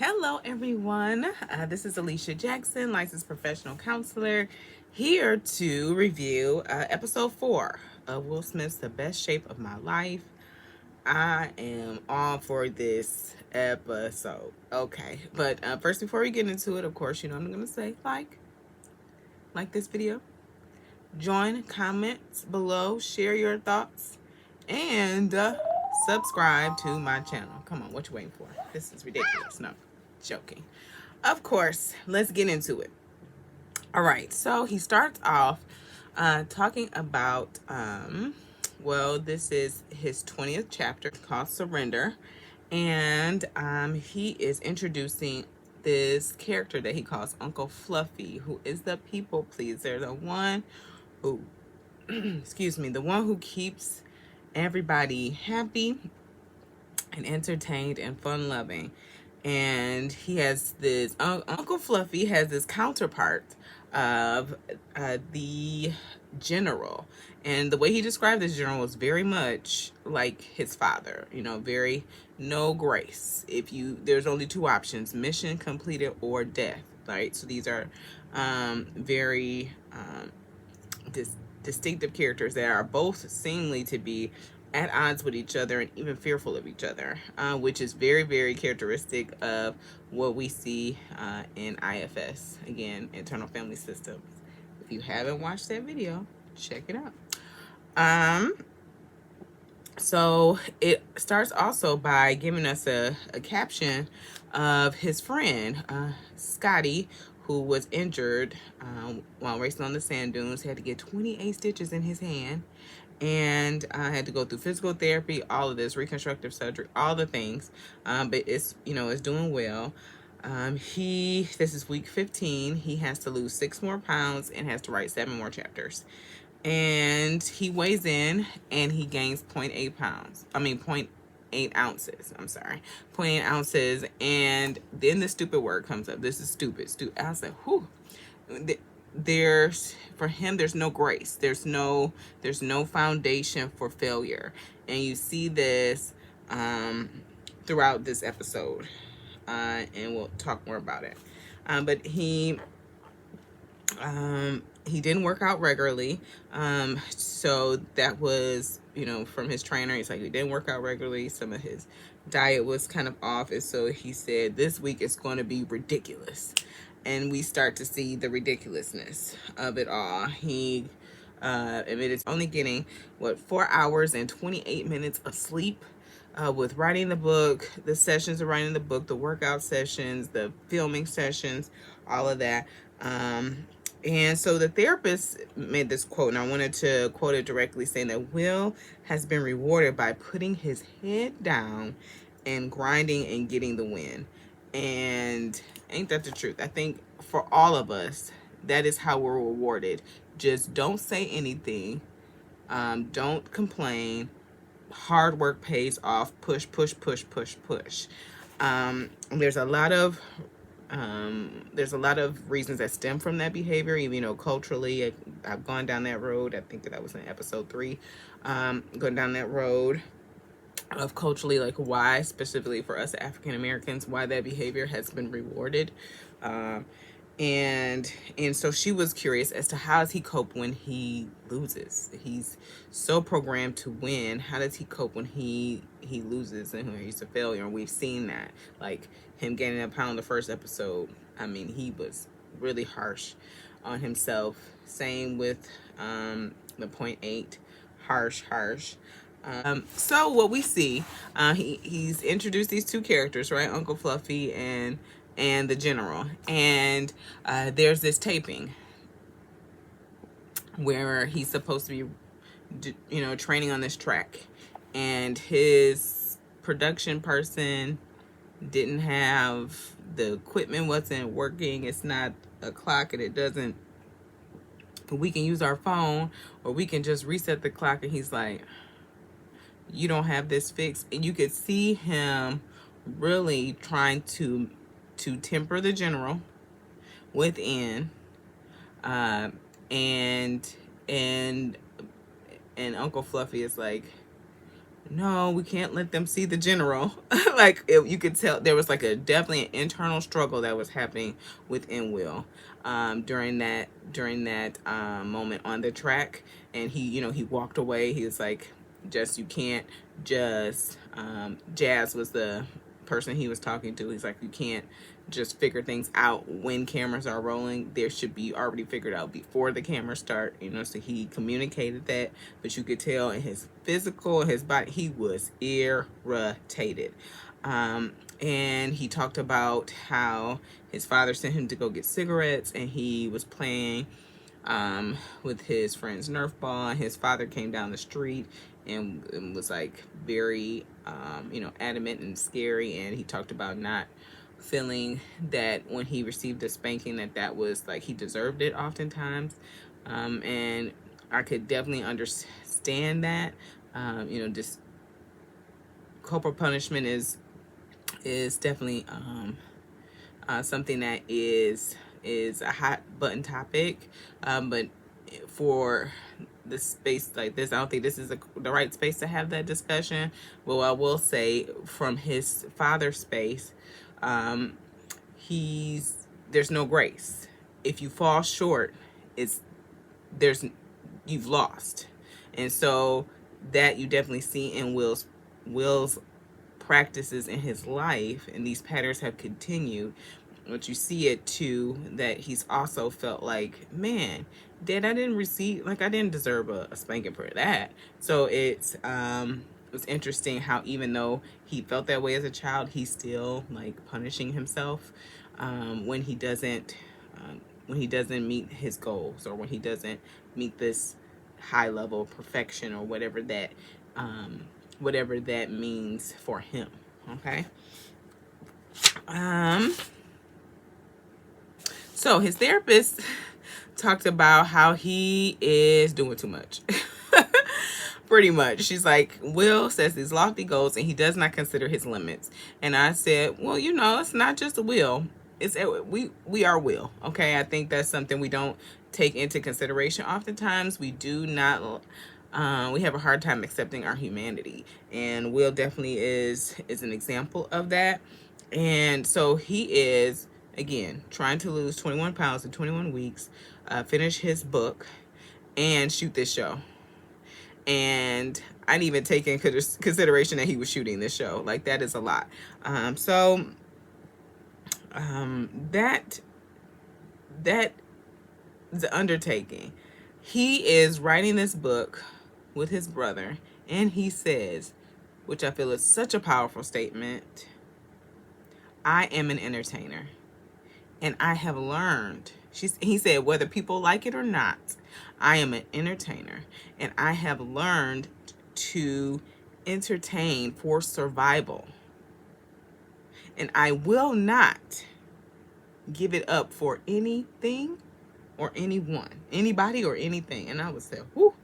Hello, everyone. This is Alicia Jackson, licensed professional counselor, here to review episode 4 of Will Smith's The Best Shape of My Life. I am all for this episode. Okay, but first, before we get into it, of course, I'm going to say like this video, join, comments below, share your thoughts, and subscribe to my channel. Come on, what you waiting for? This is ridiculous. No, joking. Of course, let's get into it. All right, so he starts off talking about, this is his 20th chapter called Surrender. And he is introducing this character that he calls Uncle Fluffy, who is the people pleaser, the one who, the one who keeps everybody happy and entertained and fun loving. And he has this Uncle Fluffy has this counterpart of the general, and the way he described this general was very much like his father. Very no grace. There's only two options: mission completed or death. Right. So these are very distinctive characters that are both seemingly to be at odds with each other and even fearful of each other, which is very, very characteristic of what we see in IFS, again, internal family systems. If you haven't watched that video, check it out. So it starts also by giving us a caption of his friend, Scotty, who was injured while racing on the sand dunes. He had to get 28 stitches in his hand and had to go through physical therapy, all of this, reconstructive surgery, all the things. But it's doing well. This is week 15. He has to lose 6 more pounds and has to write 7 more chapters. And he weighs in and he gains 0.8 pounds. 0.8 ounces. I'm sorry. 0.8 ounces. And then the stupid word comes up. This is stupid. I was like, whew. For him, there's no grace. There's no foundation for failure. And you see this throughout this episode. And we'll talk more about it. But he didn't work out regularly. So that was, from his trainer. He's like, he didn't work out regularly. Some of his diet was kind of off. And so he said, this week it's going to be ridiculous. And we start to see the ridiculousness of it all. He admitted only getting 4 hours and 28 minutes of sleep, with writing the book, the sessions of writing the book, the workout sessions, the filming sessions, all of that. And so the therapist made this quote, and I wanted to quote it directly, saying that Will has been rewarded by putting his head down and grinding and getting the win. And ain't that the truth? I think for all of us, that is how we're rewarded. Just don't say anything. Don't complain. Hard work pays off. Push, push, push, push, push. There's a lot of reasons that stem from that behavior. Even culturally, I've gone down that road. I think that was in episode 3. Going down that road of culturally, like why specifically for us African Americans, why that behavior has been rewarded. And so she was curious as to how does he cope when he loses. He's so programmed to win. How does he cope when he loses and when he's a failure? And we've seen that, like him gaining a pound the first episode. He was really harsh on himself. Same with the 0.8, harsh. So what we see, he's introduced these two characters, right? Uncle Fluffy and the general. And there's this taping where he's supposed to be, training on this track. And his production person didn't have, the equipment wasn't working. It's not a clock and it doesn't, we can use our phone or we can just reset the clock. And he's like, you don't have this fixed. And you could see him really trying to temper the general within, and Uncle Fluffy is like, no, we can't let them see the general. You could tell there was like a definitely an internal struggle that was happening within Will during that moment on the track. And he walked away. He was like, just, you can't just Jazz was the person he was talking to. He's like, you can't just figure things out when cameras are rolling. There should be already figured out before the cameras start, so he communicated that. But you could tell in his physical, his body, he was irritated. And he talked about how his father sent him to go get cigarettes, and he was playing with his friend's Nerf ball. His father came down the street and was like very adamant and scary, and he talked about not feeling that when he received a spanking that was like he deserved it oftentimes. And I could definitely understand that. Just corporal punishment is definitely something that is a hot button topic. But for the space like this, I don't think this is the right space to have that discussion. Well, I will say from his father's space, there's no grace. If you fall short, you've lost. And so that you definitely see in Will's practices in his life, and these patterns have continued. But you see it too, that he's also felt like, man, Dad, I didn't deserve a spanking for that. So it's interesting how even though he felt that way as a child, he's still like punishing himself when he doesn't meet his goals, or when he doesn't meet this high level of perfection, or whatever that means for him. Okay. So his therapist talked about how he is doing too much. Pretty much. She's like, Will says these lofty goals and he does not consider his limits. And I said, well, it's not just a will. We are Will. Okay. I think that's something we don't take into consideration. Oftentimes we do not, we have a hard time accepting our humanity. And Will definitely is an example of that. And so he is, again, trying to lose 21 pounds in 21 weeks, finish his book, and shoot this show. And I didn't even take in consideration that he was shooting this show. Like, that is a lot. That is an undertaking. He is writing this book with his brother, and he says, which I feel is such a powerful statement, I am an entertainer. And I have learned, he said, whether people like it or not, I am an entertainer. And I have learned to entertain for survival. And I will not give it up for anything or anyone, anybody or anything. And I would say, whoo,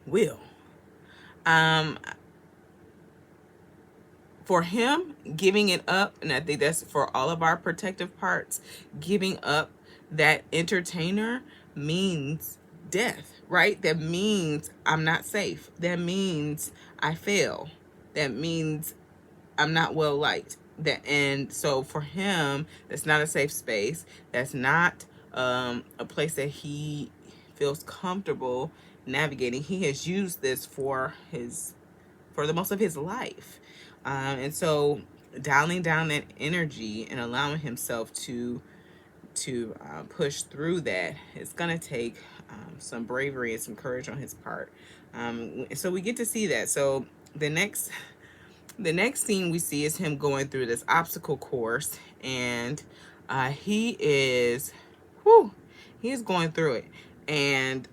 Will. For him, giving it up, and I think that's for all of our protective parts, giving up that entertainer means death, right? That means I'm not safe. That means I fail. That means I'm not well liked. And so for him, that's not a safe space. That's not a place that he feels comfortable navigating. He has used this for the most of his life. And so dialing down that energy and allowing himself to push through that, it's going to take some bravery and some courage on his part. So we get to see that. So the next scene we see is him going through this obstacle course, and he is going through it. And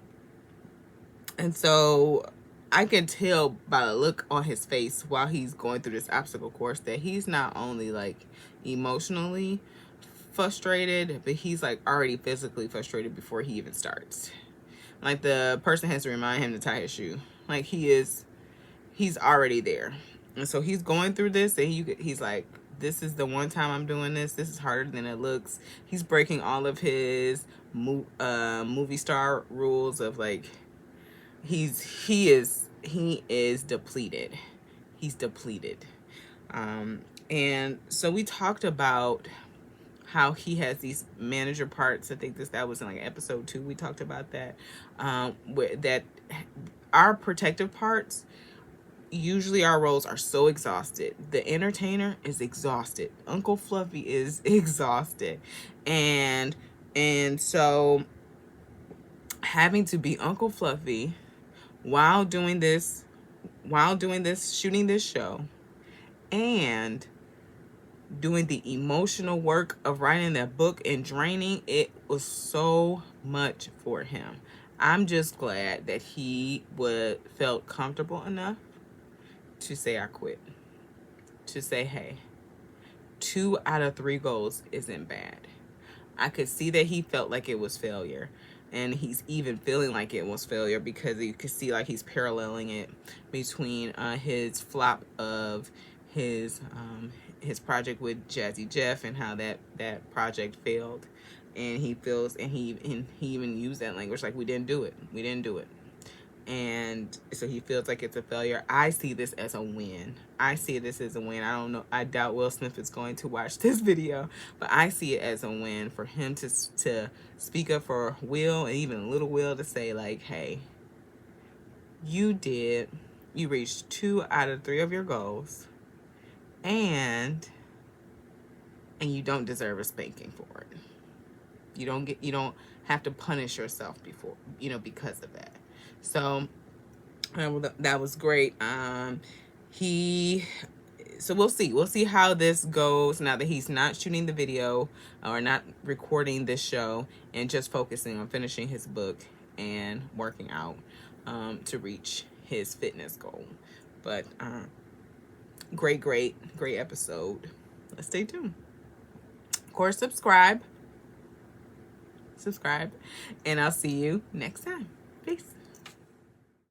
so I can tell by the look on his face while he's going through this obstacle course that he's not only like emotionally frustrated, but he's like already physically frustrated before he even starts. Like, the person has to remind him to tie his shoe. Like, he's already there. And so he's going through this, and he's like, this is the one time I'm doing this. This is harder than it looks. He's breaking all of his movie star rules of like, he is he is depleted. He's depleted. And so we talked about how he has these manager parts. I think that was in like episode 2. We talked about that. That our protective parts, usually our roles are so exhausted. The entertainer is exhausted. Uncle Fluffy is exhausted. And so having to be Uncle Fluffy while doing this, shooting this show, and doing the emotional work of writing that book and draining, it was so much for him. I'm just glad that he felt comfortable enough to say I quit. To say, hey, 2 out of 3 goals isn't bad. I could see that he felt like it was failure. And he's even feeling like it was failure because you could see like he's paralleling it between his flop of his project with Jazzy Jeff and how that project failed. And he feels, and he even used that language like we didn't do it. And so he feels like it's a failure. I see this as a win. I see this as a win. I don't know. I doubt Will Smith is going to watch this video, but I see it as a win for him to speak up for Will, and even little Will, to say like, hey, you reached 2 out of 3 of your goals, and you don't deserve a spanking for it. You don't have to punish yourself because of that. So that was great. So we'll see how this goes now that he's not shooting the video or not recording this show and just focusing on finishing his book and working out to reach his fitness goal. But great episode. Let's stay tuned. Of course, subscribe, and I'll see you next time. Peace.